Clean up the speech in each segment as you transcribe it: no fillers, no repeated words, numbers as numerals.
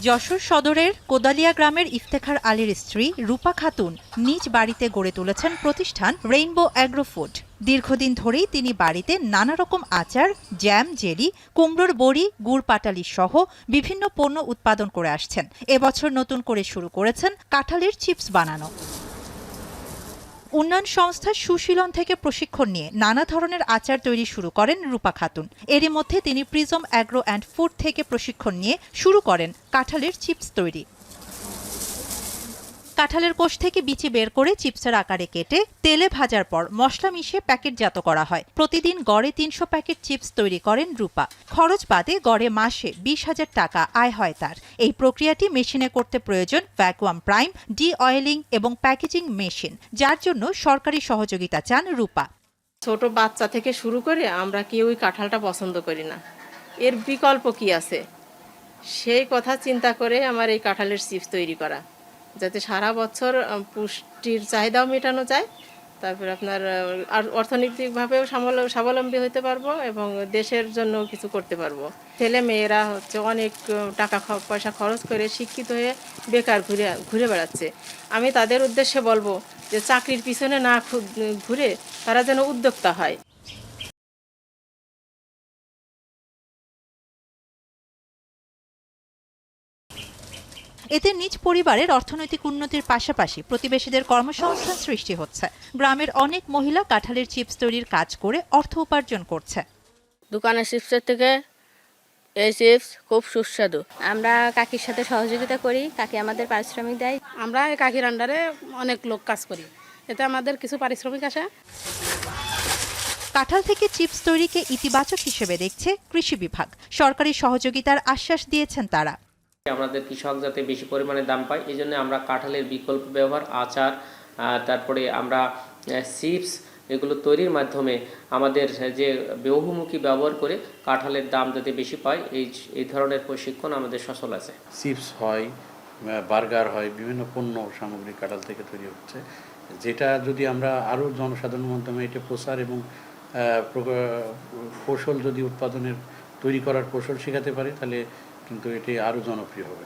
যশোর সদরের কোদালিয়া গ্রামের ইফতেখার আলীর স্ত্রী রূপা খাতুন নিজ বাড়িতে গড়ে তুলেছেন প্রতিষ্ঠান রেইনবো অ্যাগ্রো ফুড। দীর্ঘদিন ধরেই তিনি বাড়িতে নানা রকম আচার, জ্যাম, জেলি, কুমড়োর বড়ি, গুড় পাটালি সহ বিভিন্ন পণ্য উৎপাদন করে আসছেন। এবছর নতুন করে শুরু করেছেন কাঁঠালের চিপস বানানো। উন্নয়ন সংস্থা সুশীলন থেকে প্রশিক্ষণ নিয়ে নানা ধরনের আচার তৈরি শুরু করেন রূপা খাতুন। এরই মধ্যে তিনি প্রিজম অ্যাগ্রো অ্যান্ড ফুড থেকে প্রশিক্ষণ নিয়ে শুরু করেন কাঁঠালের চিপস তৈরি। কাঁঠালের কোষ থেকে বিচি বের করে চিপসের আকারে কেটে তেলে ভাজার পর মশলা মিশিয়ে প্যাকেটজাত করা হয়। প্রতিদিন গড়ে ৩০০ প্যাকেট চিপস তৈরি করেন রূপা। খরচ বাদে গড়ে মাসে ২০,০০০ টাকা আয় হয় তার। এই প্রক্রিয়াটি মেশিনে করতে প্রয়োজন ভ্যাকুয়াম প্রাইম, ডি অয়েলিং এবং প্যাকেজিং মেশিন, যার জন্য সরকারি সহযোগিতা চান রূপা। ছোট বাচ্চা থেকে শুরু করে আমরা কেউই কাঁঠালটা পছন্দ করি না, এর বিকল্প কি আছে সেই কথা চিন্তা করে আমার এই কাঁঠালের চিপস তৈরি করা, যাতে সারা বছর পুষ্টির চাহিদাও মেটানো যায়, তারপর আপনার আর অর্থনৈতিকভাবেও স্বাবলম্বী হতে পারবো এবং দেশের জন্য কিছু করতে পারবো। ছেলে মেয়েরা অনেক টাকা পয়সা খরচ করে শিক্ষিত হয়ে বেকার ঘুরে বেড়াচ্ছে। আমি তাদের উদ্দেশ্যে বলবো যে চাকরির পিছনে না ঘুরে তারা যেন উদ্যোক্তা হয়। এতে নিজ পরিবারের অর্থনৈতিক উন্নতির পাশাপাশি প্রতিবেশীদের কর্মসংস্থান সৃষ্টি হচ্ছে। গ্রামের অনেক মহিলা কাঁঠালের চিপস তৈরির কাজ করে অর্থ উপার্জন করছে। দোকানের চিপসের থেকে এই চিপস খুব সুস্বাদু। আমরা কাকির সাথে সহযোগিতা করি, কাকি আমাদের পারিশ্রমিক দেয়। আমরা এই কাকির আন্ডারে অনেক লোক কাজ করি, এতে আমাদের কিছু পারিশ্রমিক আসে। কাঁঠাল থেকে চিপস তৈরিকে ইতিবাচক হিসেবে দেখছে কৃষি বিভাগ। সরকারি সহযোগিতার আশ্বাস দিয়েছেন তারা। আমাদের কৃষক যাতে বেশি পরিমাণে দাম পায়, এই জন্য আমরা কাঁঠালের বিকল্প ব্যবহার, আচার, তারপরে আমরা চিপস এগুলো তৈরির মাধ্যমে আমাদের যে বহুমুখী ব্যবহার করে কাঁঠালের দাম যাতে বেশি পায়, এই ধরনের প্রশিক্ষণ আমাদের সচল আছে। চিপস হয়, বার্গার হয়, বিভিন্ন পণ্য সামগ্রী কাঁঠাল থেকে তৈরি হচ্ছে, যেটা যদি আমরা আরও জনসাধারণের মাধ্যমে এটা প্রচার এবং কৌশল যদি উৎপাদনের তৈরি করার কৌশল শেখাতে পারি, তাহলে কিন্তু এটি আরও জনপ্রিয় হবে।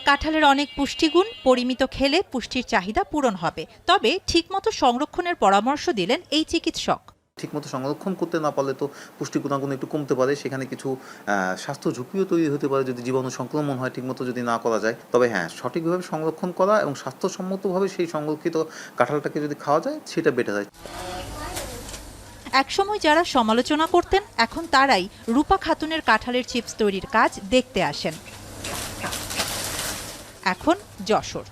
কাঁঠালের অনেক পুষ্টিগুণ, পরিমিত খেলে পুষ্টির চাহিদা পূরণ হবে। তবে ঠিকমতো সংরক্ষণের পরামর্শ দিলেন এই চিকিৎসক। ঠিকমতো সংরক্ষণ করতে না পারলে তো পুষ্টি গুণাগুণ একটু কমতে পারে, সেখানে কিছু স্বাস্থ্য ঝুঁকিও তৈরি হতে পারে যদি জীবাণু সংক্রমণ হয় ঠিকমতো যদি না করা যায়। তবে হ্যাঁ, সঠিকভাবে সংরক্ষণ করা এবং স্বাস্থ্যসম্মতভাবে সেই সংরক্ষিত কাঁঠালটাকে যদি খাওয়া যায় সেটা বেটার হয়। একসময় যারা সমালোচনা করতেন, এখন তারাই রূপা খাতুনের কাঁঠালের চিপস তৈরির কাজ দেখতে আসেন। এখন যশোর।